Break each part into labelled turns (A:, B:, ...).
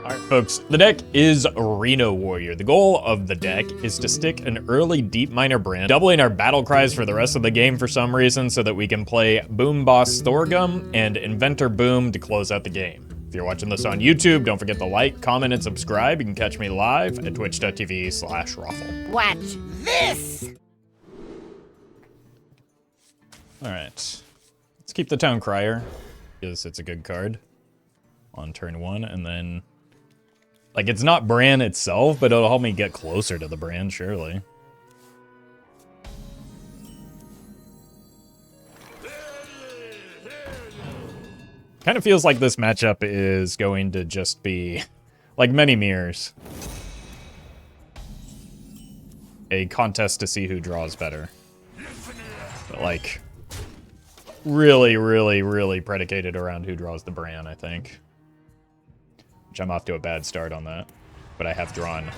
A: Alright folks, the deck is Reno Warrior. The goal of the deck is to stick an early Deep Miner Brand, doubling our battle cries for the rest of the game for some reason so that we can play Boom Boss Thorgum and Inventor Boom to close out the game. If you're watching this on YouTube, don't forget to like, comment, and subscribe. You can catch me live at twitch.tv/Roffle.
B: Watch this!
A: Alright, let's keep the Town Crier, because it's a good card on turn 1, and then like, it's not Bran itself, but it'll help me get closer to the Bran, surely. Kind of feels like this matchup is going to just be, like many mirrors, a contest to see who draws better. But like, really predicated around who draws the Bran, I think. Which I'm off to a bad start on that. But I have drawn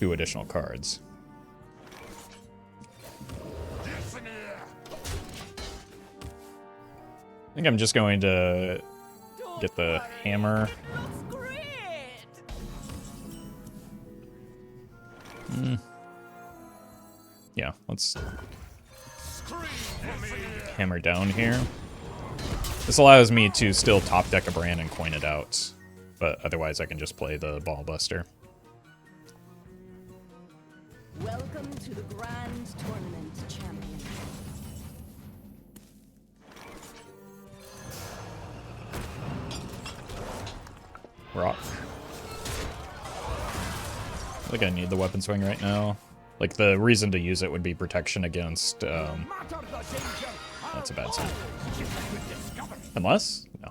A: 2 additional cards. I think I'm just going to get the hammer. Yeah, let's hammer down here. This allows me to still top deck a Bran and coin it out. But otherwise, I can just play the Ball Buster.
B: Welcome to the Grand Tournament, champion.
A: Rock. I think I need the weapon swing right now. Like, the reason to use it would be protection against, that's a bad sign. Unless? No.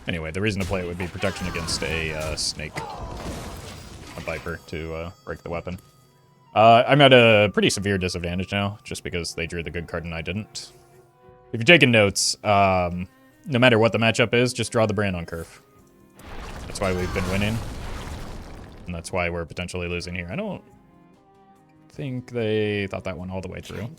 A: Anyway, the reason to play it would be protection against a snake. A viper to break the weapon. I'm at a pretty severe disadvantage now, just because they drew the good card and I didn't. If you're taking notes, no matter what the matchup is, just draw the Bran on curve. That's why we've been winning. And that's why we're potentially losing here. I don't think they thought that one all the way through.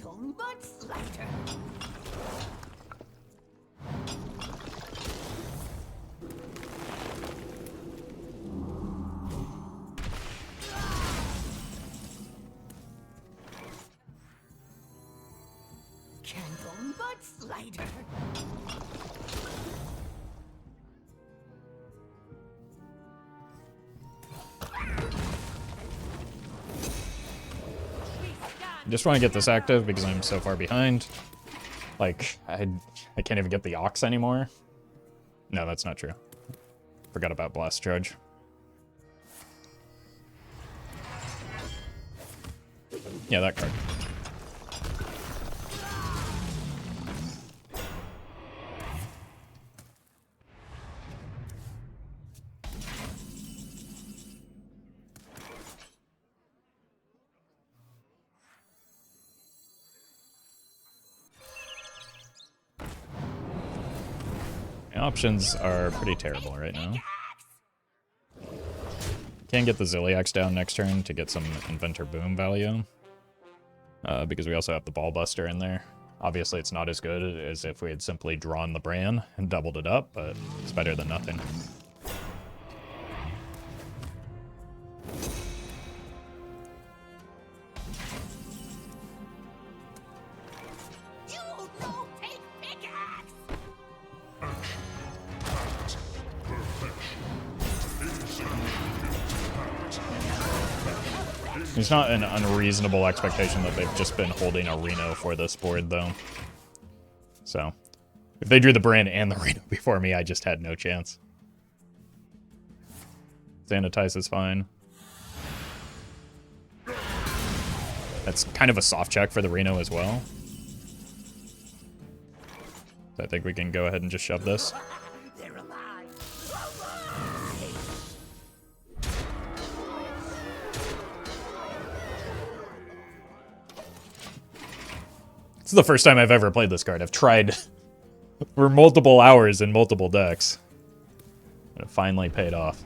B: Slider.
A: I just want to get this active because I'm so far behind. Like, I can't even get the Ox anymore. No, that's not true. Forgot about Blast Charge. Yeah, that card. Options are pretty terrible right now. Can get the Zilliax down next turn to get some Inventor Boom value. Because we also have the Ball Buster in there. Obviously it's not as good as if we had simply drawn the Bran and doubled it up, but it's better than nothing. It's not an unreasonable expectation that they've just been holding a Reno for this board, though. So, if they drew the Bran and the Reno before me, I just had no chance. Sanitize is fine. That's kind of a soft check for the Reno as well. So I think we can go ahead and just shove this. This is the first time I've ever played this card. I've tried for multiple hours in multiple decks. And it finally paid off.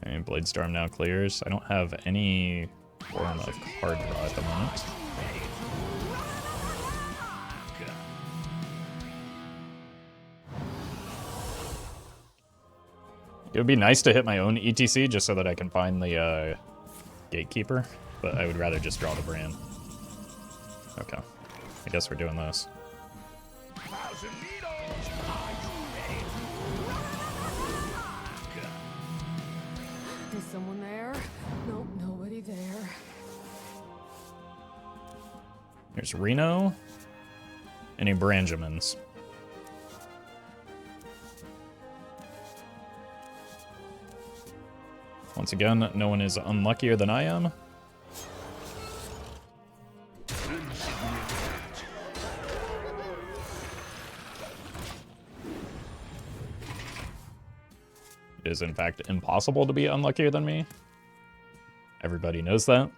A: And Bladestorm now clears. I don't have any form of card draw at the moment. It would be nice to hit my own ETC just so that I can find the Gatekeeper, but I would rather just draw the brand. Okay, I guess we're doing this.
B: Is someone there? Nope, nobody there.
A: Here's Reno. Any Branjamins? Once again, no one is unluckier than I am. It is, in fact, impossible to be unluckier than me. Everybody knows that.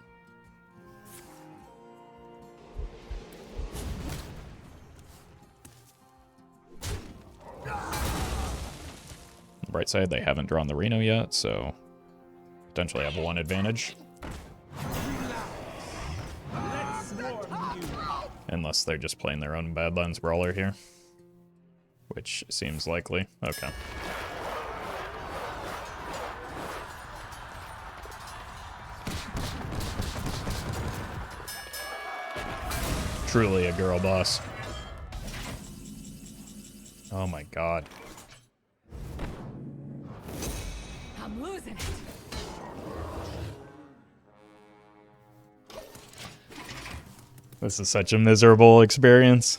A: On the bright side, they haven't drawn the Reno yet, so potentially have one advantage. Unless they're just playing their own Badlands Brawler here. Which seems likely. Okay. Truly a girl boss. Oh my god.
B: I'm losing it.
A: This is such a miserable experience.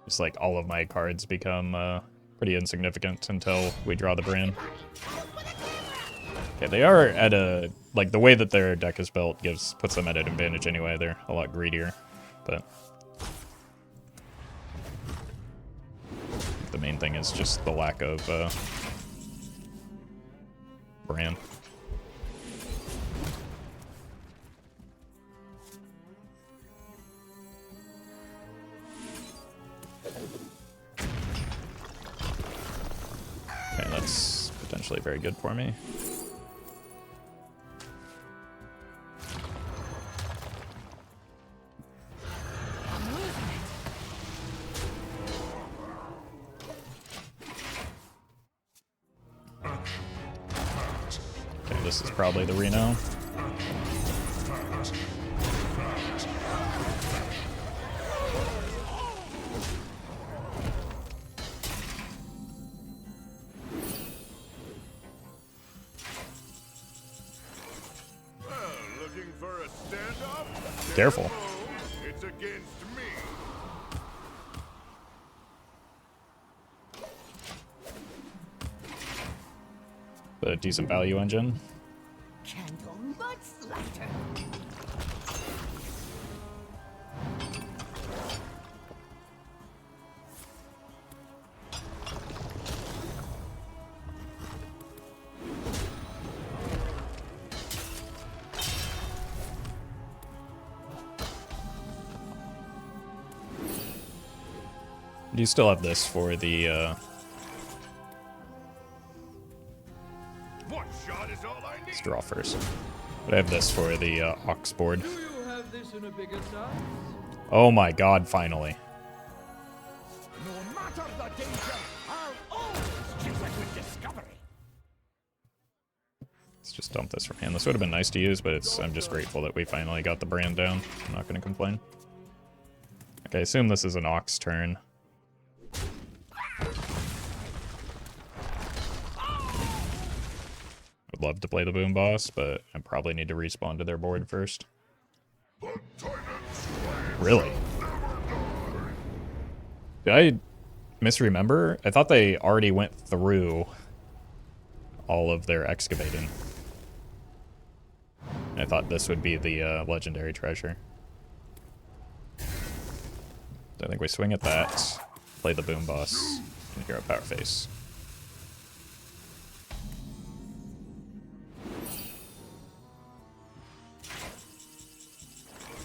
A: Just like all of my cards become pretty insignificant until we draw the brand. Okay, they are at a, like, the way that their deck is built puts them at an advantage anyway. They're a lot greedier, but the main thing is just the lack of brand. Okay, that's potentially very good for me. Okay, this is probably the Reno. Careful.
C: It's against me.
A: A decent value engine.
B: Candle mudslider.
A: Do you still have this for the
C: One shot is all I need.
A: let's draw first. But I have this for the Ox board.
D: Do you have this in a bigger size?
A: Oh my god, finally.
C: No matter the danger, I'll always chase it with discovery.
A: Let's just dump this from hand. This would have been nice to use, but I'm just grateful that we finally got the brand down. I'm not going to complain. Okay, I assume this is an Ox turn. Would love to play the Boom Boss, but I probably need to respawn to their board first. Really? Did I misremember? I thought they already went through all of their excavating. I thought this would be the legendary treasure. So I think we swing at that, play the Boom Boss, and hero Power Face.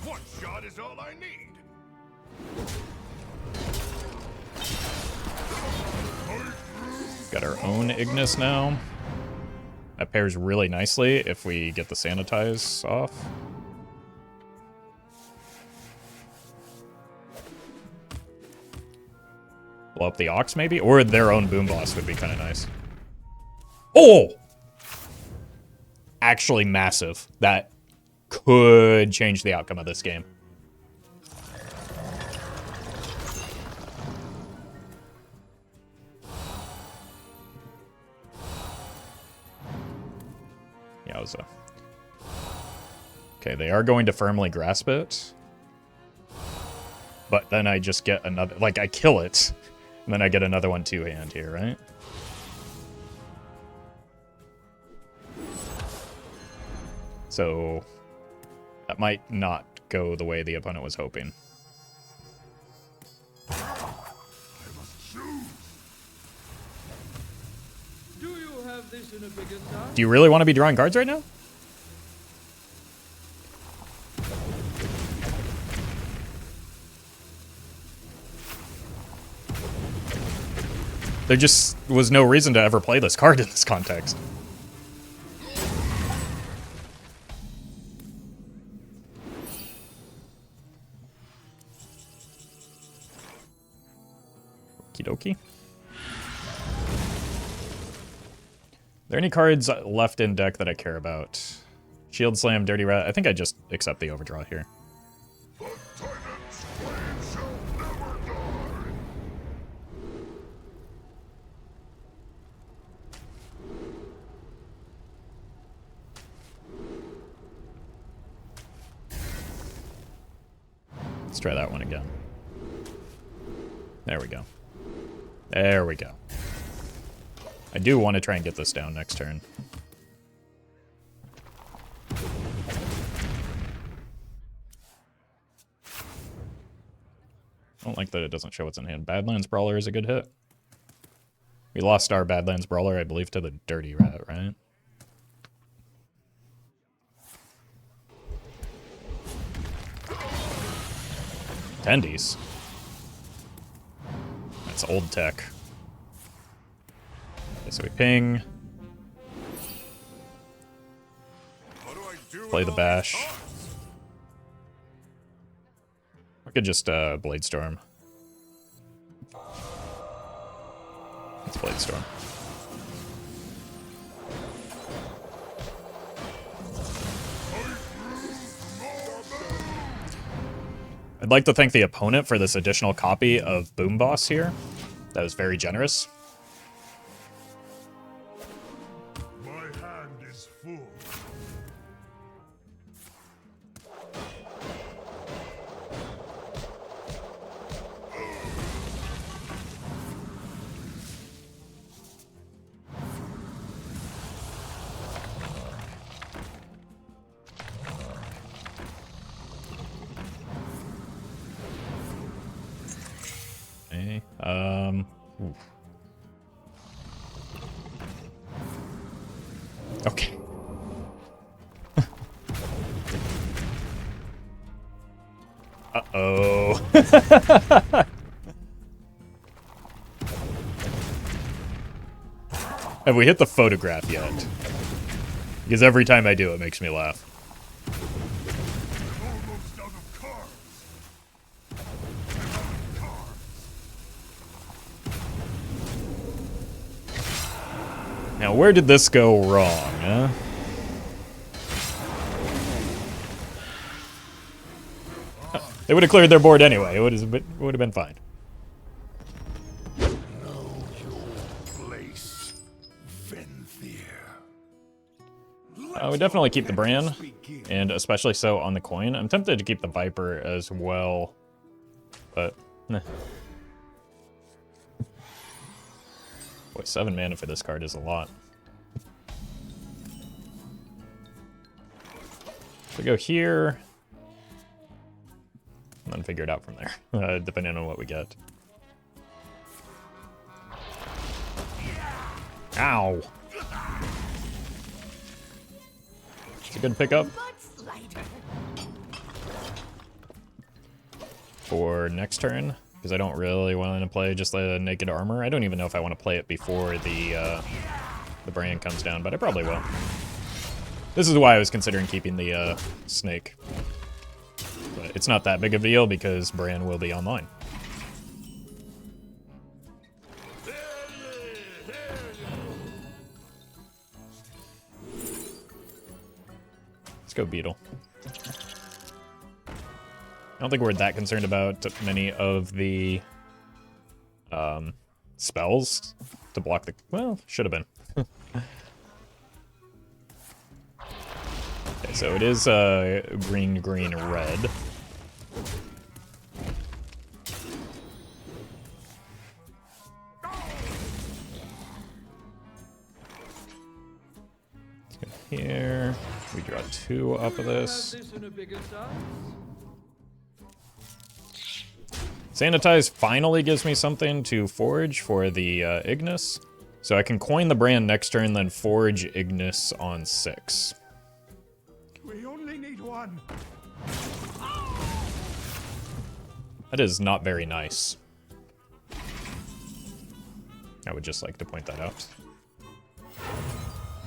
C: One shot is all I need.
A: Got our own Ignis now. That pairs really nicely if we get the Sanitize off. Blow up the Ox, maybe? Or their own Boom Boss would be kind of nice. Oh! Actually massive. That could change the outcome of this game. Yowza. Okay, they are going to firmly grasp it. But then I just get another... Like, I kill it. And then I get another one two-hand here, right? So... that might not go the way the opponent was hoping.
D: Do you have this in a bigger size?
A: Do you really want to be drawing cards right now? There just was no reason to ever play this card in this context. Okie dokie. Are there any cards left in deck that I care about? Shield Slam, Dirty Rat. I think I just accept the overdraw here. Let's try that one again. There we go. There we go. I do want to try and get this down next turn. I don't like that it doesn't show what's in hand. Badlands Brawler is a good hit. We lost our Badlands Brawler, I believe, to the Dirty Rat, right? Tendies. That's old tech. Okay, so we ping. Play the bash. I could just Blade Storm. Let's Blade Storm. I'd like to thank the opponent for this additional copy of Boom Boss here. That was very generous.
C: My hand is full.
A: Okay, ooh. Okay. Uh-oh. Have we hit the photograph yet? Because every time I do, it makes me laugh.
C: Almost out of cards.
A: Now, where did this go wrong, huh? They would have cleared their board anyway. It would have been fine.
C: Know your place, Venthyr.
A: I would definitely keep the Bran, and especially so on the coin. I'm tempted to keep the Viper as well, but nah. Boy, 7 mana for this card is a lot. So go here, and then figure it out from there, depending on what we get. Ow! It's a good pickup. For next turn, because I don't really want to play just the Naked Armor. I don't even know if I want to play it before the brand comes down, but I probably will. This is why I was considering keeping the Snake. But it's not that big of a deal because Bran will be online. Let's go Beetle. I don't think we're that concerned about many of the spells to block the... Well, should have been. Okay, so it is green, green, red. Let's go here. We draw 2 off of this. Sanitize finally gives me something to forge for the Ignis. So I can coin the brand next turn, then forge Ignis on 6.
C: We only need one.
A: That is not very nice. I would just like to point that out.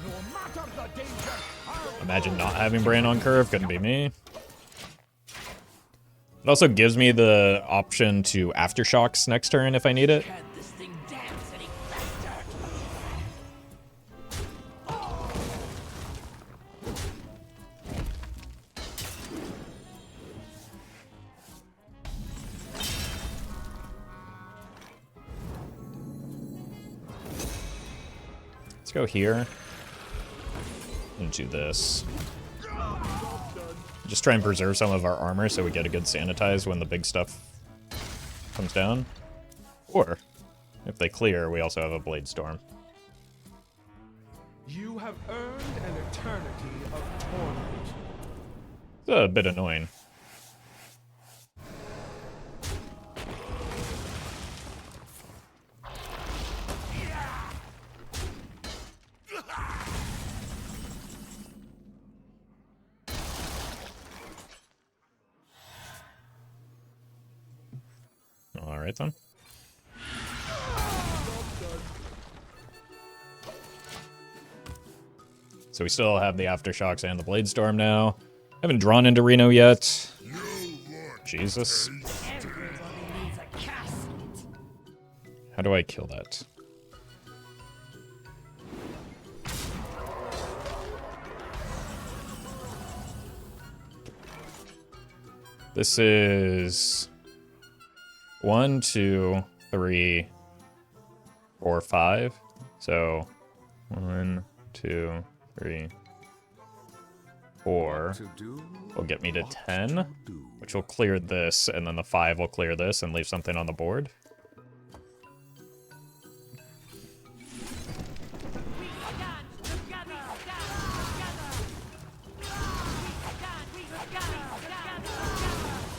C: No matter the danger,
A: Imagine not having Bran on curve, couldn't be me. It also gives me the option to Aftershocks next turn if I need it.
E: Can't this thing dance any faster?
A: Let's go here. Into this. Just try and preserve some of our armor so we get a good sanitize when the big stuff comes down. Or, if they clear, we also have a Blade Storm.
C: you have earned an eternity of torment.
A: It's a bit annoying. Alright then. So we still have the Aftershocks and the Blade Storm now. Haven't drawn into Reno yet. Jesus.
E: Everybody needs a casket.
A: How do I kill that? This is 1, 2, 3, 4, 5. So 1, 2, 3, 4 will get me to 10, which will clear this, and then the 5 will clear this and leave something on the board.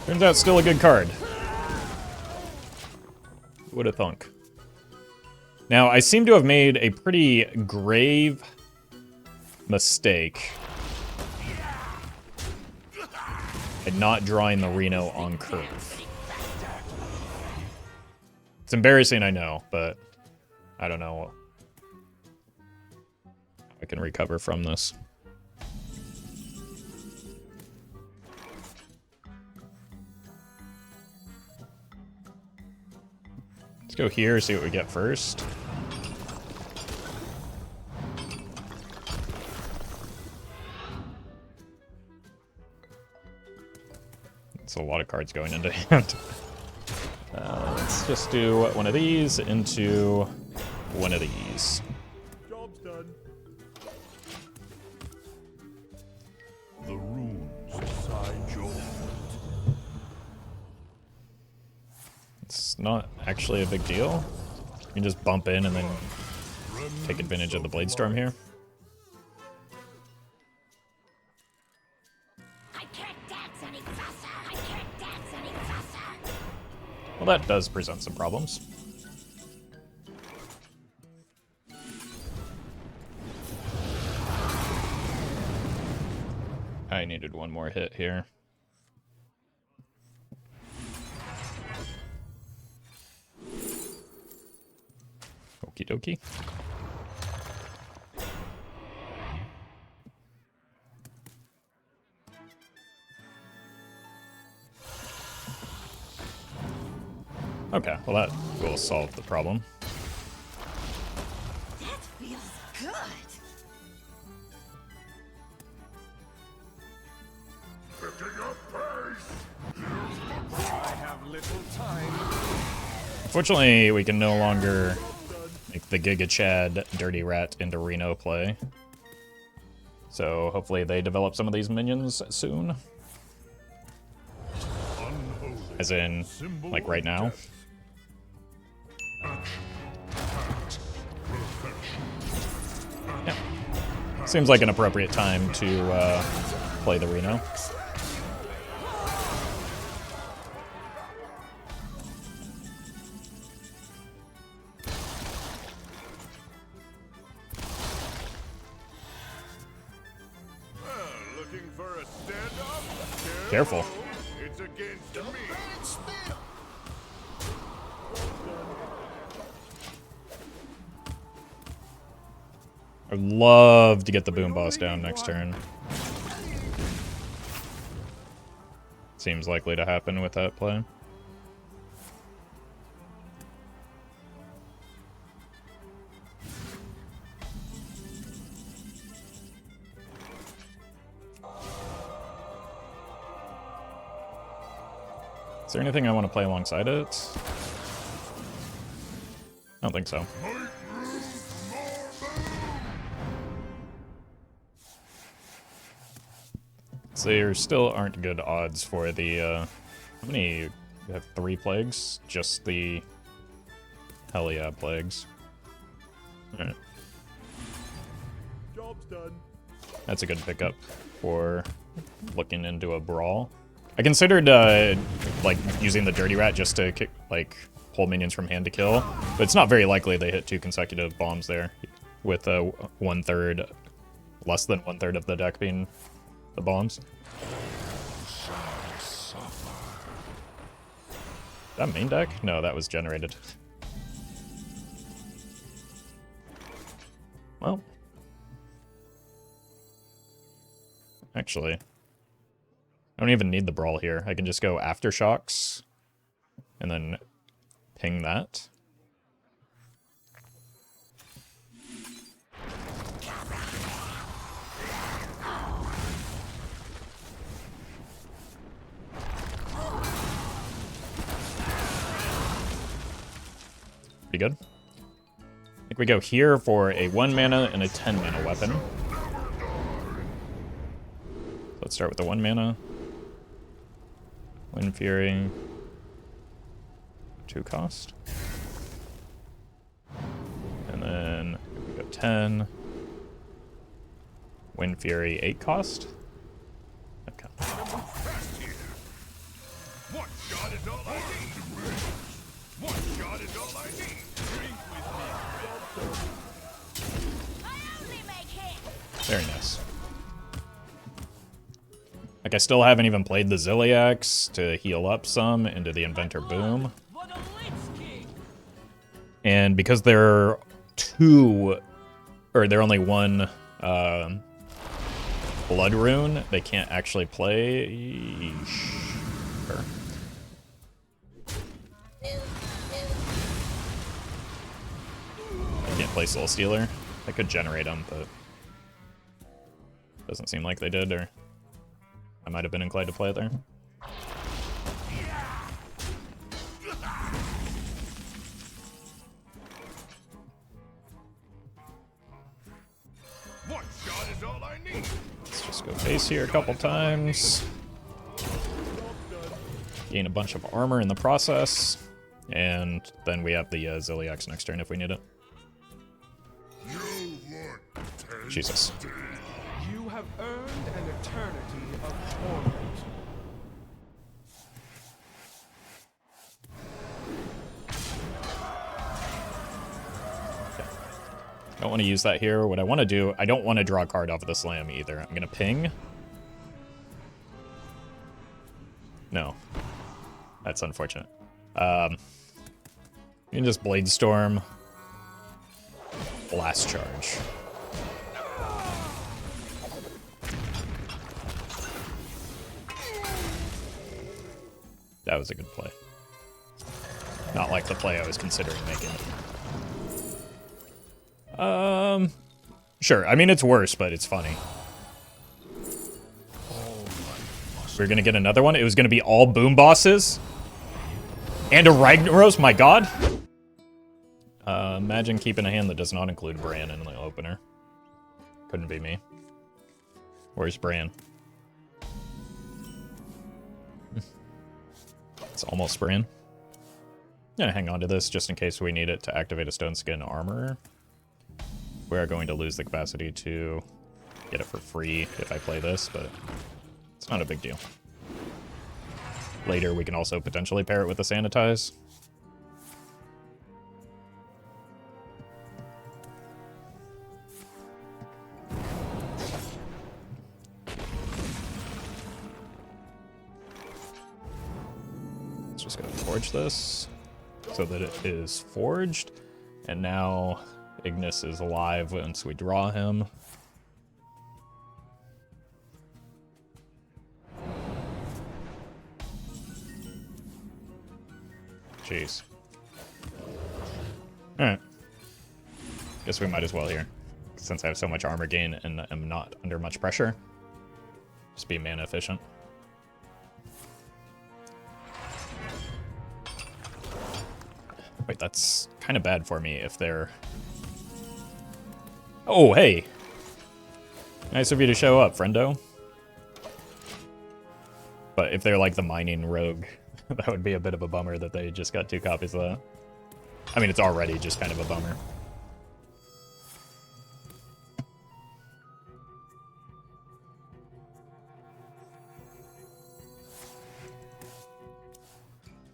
A: Turns out still a good card. Would have thunk. Now, I seem to have made a pretty grave mistake in not drawing the Reno on curve. It's embarrassing, I know, but I don't know how I can recover from this. Let's go here, see what we get first. It's a lot of cards going into hand. Let's just do one of these into one of these.
C: Job's done. The runes decide your fate.
A: It's not actually a big deal. You can just bump in and then take advantage of the Blade Storm here.
E: I can't dance any faster. I can't dance any faster.
A: Well, that does present some problems. I needed one more hit here. Okie dokie. Okay, well that will solve the problem.
E: That feels good.
A: Fortunately, we can no longer make the Giga Chad Dirty Rat into Reno play. So hopefully they develop some of these minions soon. As in, like right now. Yeah. Seems like an appropriate time to play the Reno.
C: Looking for a standoff?
A: Careful.
C: It's against me.
A: I'd love to get the boom boss down next turn. Seems likely to happen with that play. Is there anything I want to play alongside it? I don't think so. So there still aren't good odds for the, how many, you have 3 plagues? Just the, hell yeah, plagues. Alright.
C: Job's done.
A: That's a good pickup for looking into a brawl. I considered, like, using the Dirty Rat just to, kick, like, pull minions from hand to kill, but it's not very likely they hit 2 consecutive bombs there, with 1/3, less than 1/3 of the deck being the bombs. That main deck? No, that was generated. Well. Actually, I don't even need the brawl here. I can just go Aftershocks and then ping that. Pretty good. I think we go here for a 1 mana and a 10 mana weapon. Let's start with the 1 mana. Wind Fury. 2 cost. And then we go 10. Wind Fury 8 cost. Okay.
C: One shot is all I need. One shot is all I need. Drink with me.
E: I only make hits.
A: Very nice. Like, I still haven't even played the Ziliax to heal up some into the Inventor Boom. And because they're they're only 1 Blood Rune, they can't actually play. Sure. I can't play Soul Stealer. I could generate them, but doesn't seem like they did, or I might have been inclined to play it there.
C: One shot is all I need.
A: Let's just go base here a couple times. Gain a bunch of armor in the process. And then we have the Ziliax next turn if we need it. Jesus.
D: You have earned an eternity of torment.
A: Don't want to use that here. What I want to do, I don't want to draw a card off of the slam either. I'm going to ping. No. That's unfortunate. You can just Blade Storm. Blast Charge. That was a good play. Not like the play I was considering making. Sure. I mean, it's worse, but it's funny. We're gonna get another one. It was gonna be all boom bosses. And a Ragnaros, my god. Imagine keeping a hand that does not include Bran in the opener. Couldn't be me. Where's Bran? It's almost Bran. Gonna hang on to this just in case we need it to activate a stone skin armor. We are going to lose the capacity to get it for free if I play this, but it's not a big deal. Later, we can also potentially pair it with the Sanitize. Let's just go forge this so that it is forged. And now Ignis is alive once we draw him. Jeez. Alright. Guess we might as well here. Since I have so much armor gain and am not under much pressure. Just be mana efficient. Wait, that's kind of bad for me if they're... Oh, hey! Nice of you to show up, friendo. But if they're like the mining rogue, that would be a bit of a bummer that they just got 2 copies of that. I mean, it's already just kind of a bummer.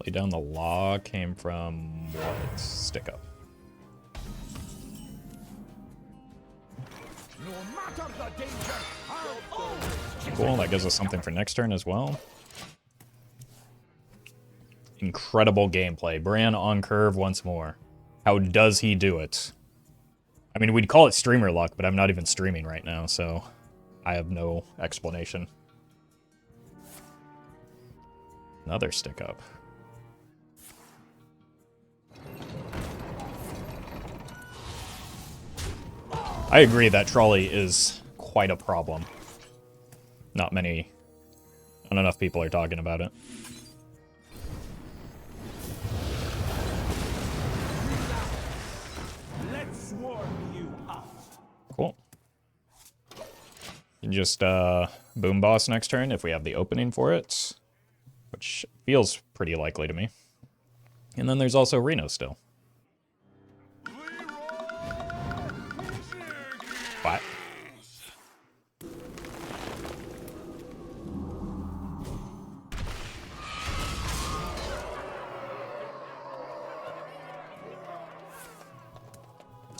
A: Lay down the law came from what? Stick up.
C: No matter the danger, I'll always
A: Cool, that gives us something for next turn as well. Incredible gameplay. Bran on curve once more. How does he do it? I mean, we'd call it streamer luck, but I'm not even streaming right now, so I have no explanation. Another stick up. I agree that trolley is quite a problem. Not enough people are talking about it.
C: let's warm you up.
A: Cool. You can just boom boss next turn if we have the opening for it, which feels pretty likely to me. And then there's also Reno still. What?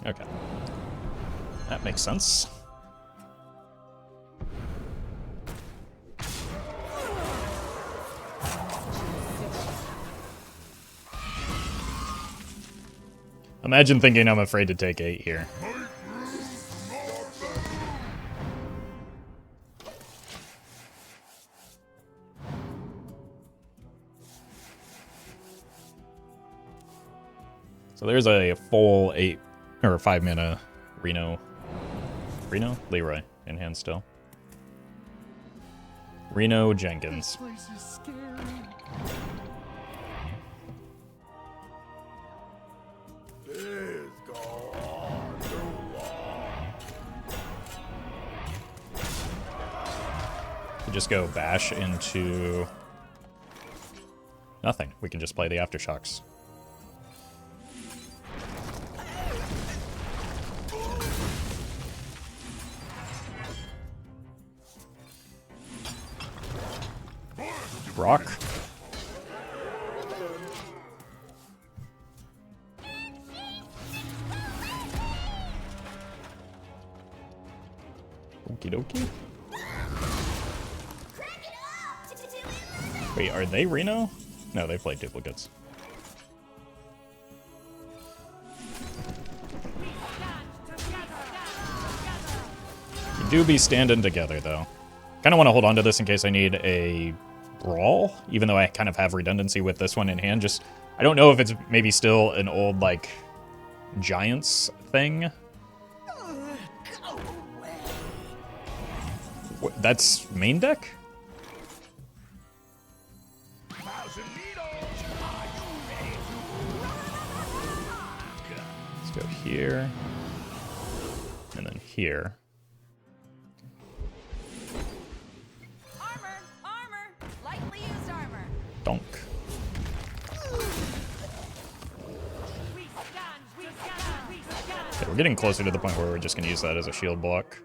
A: Okay. That makes sense. Imagine thinking I'm afraid to take 8 here. So there's a full 8 or 5 mana Reno, Leroy in hand still. Reno Jenkins.
D: Place is scary.
C: This go on too long.
A: We just go bash into nothing. We can just play the Aftershocks. Rock. Okie dokie. Wait, are they Reno? No, they played duplicates. You do be standing together, though. Kind of want to hold on to this in case I need a brawl, even though I kind of have redundancy with this one in hand. Just, I don't know if it's maybe still an old, like, Giants thing. What, that's main deck? Let's go here. And then here.
B: Armor! Armor! Lightly used armor.
A: Donk. Okay, we're getting closer to the point where we're just going to use that as a shield block.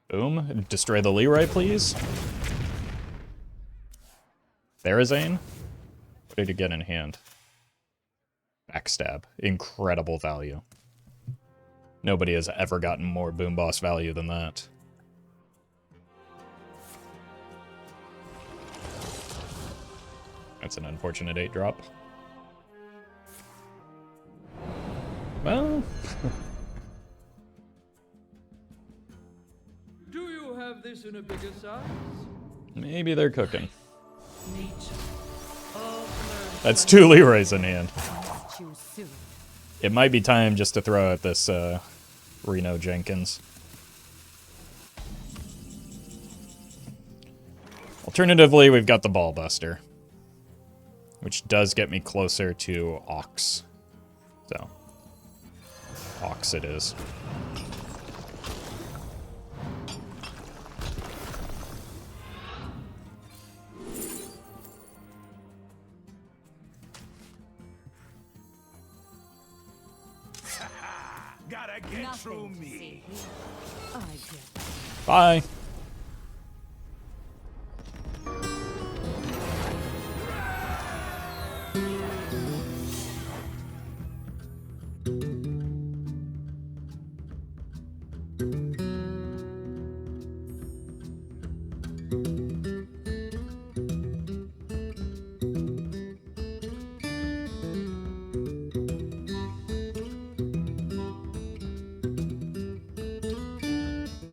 A: Boom. Destroy the Leroy, please. Therazane. What did you get in hand? Backstab. Incredible value. Nobody has ever gotten more boom boss value than that. That's an unfortunate 8-drop. Well...
F: Do you have this in a bigger size?
A: maybe they're cooking.
F: Nature.
A: That's 2 Leroys in hand.
B: Choose soon.
A: It might be time just to throw out this Reno Jenkins. Alternatively, we've got the Ball Buster, which does get me closer to Ox. So, Ox it is.
C: Gotta get through
B: Nothing to
C: me.
B: see here. I get
A: Bye.